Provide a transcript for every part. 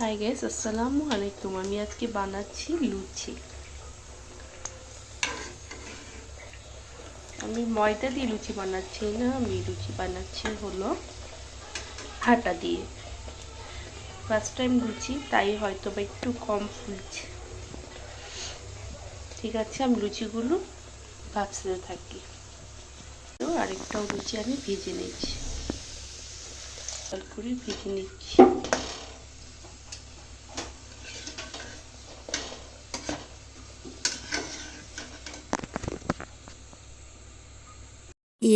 Hi guys, আসসালামু আলাইকুম। আমি আজকে বানাচ্ছি লুচি। আমি ময়দা দিয়ে লুচি বানাচ্ছি না, আমি লুচি বানাচ্ছি হলো আটা দিয়ে। ফার্স্ট টাইম লুচি, তাই হয়তো বা একটু কম ফুলছে। ঠিক আছে, আমি লুচিগুলো ভাজতে থাকি। তো আরেকটাও লুচি আমি ভেজে নিচ্ছি, ভালো করে ভেজে নিচ্ছি।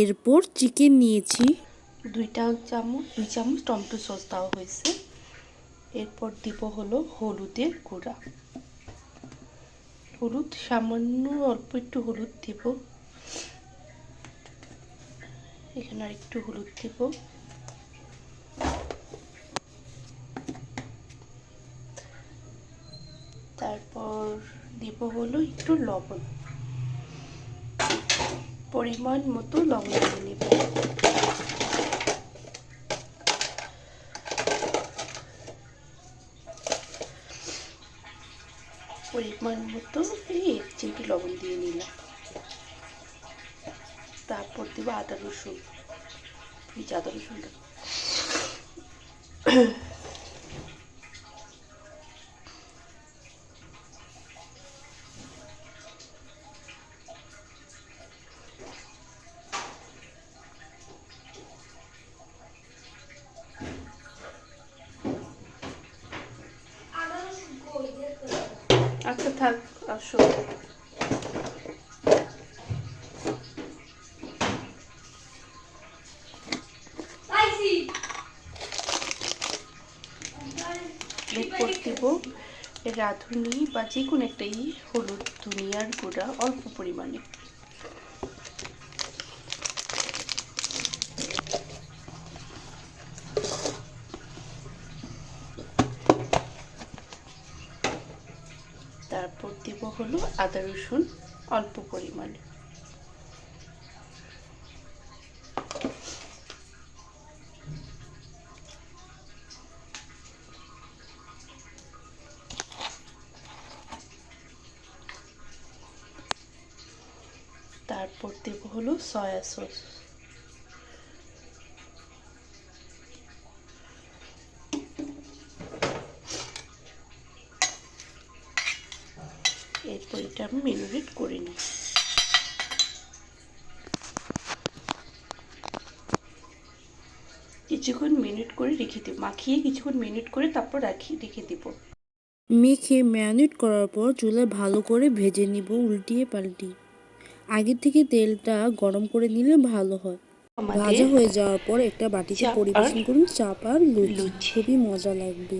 এরপর চিকেন নিয়েছি, 2 চামচ টমেটো সস দেওয়া হয়েছে। এরপর দিব হলো হলুদের গুঁড়া, হলুদ সামান্য অল্প একটু হলুদ দিব, এখানে আর একটু হলুদ দিব। তারপর দিব হলো একটু লবণ, পরিমাণ মতো লবণ দিয়ে নেব। পরিমাণ মতো 1 চিমটি লবণ দিয়ে নিলাম। তারপর দেব আদা রসুন, আদা রসুনটা আচ্ছা থাক, আসো। এরপর দেব রাঁধুনি বা যে কোনো একটা হলুদ, ধনিয়ার গুঁড়া অল্প পরিমাণে। তারপর দিব হলো আদা রসুন অল্প পরিমাণে। তারপর দেব হলো সয়া সস, এরপর এটা আমি ম্যারিনেট করে নিই। কিছুক্ষণ ম্যারিনেট করে রেখে দেব, মাখিয়ে কিছুক্ষণ ম্যারিনেট করে তারপর রেখে দেব। মেখে ম্যারিনেট করার পর চুলায় ভালো করে ভেজে নিব, উল্টিয়ে পাল্টিয়ে। আগে থেকে তেলটা গরম করে নিলে ভালো হয়। ভাজা হয়ে যাওয়ার পর একটা বাটিতে পরিবেশন করুন চাপ আর লুচি, খুবই মজা লাগবে।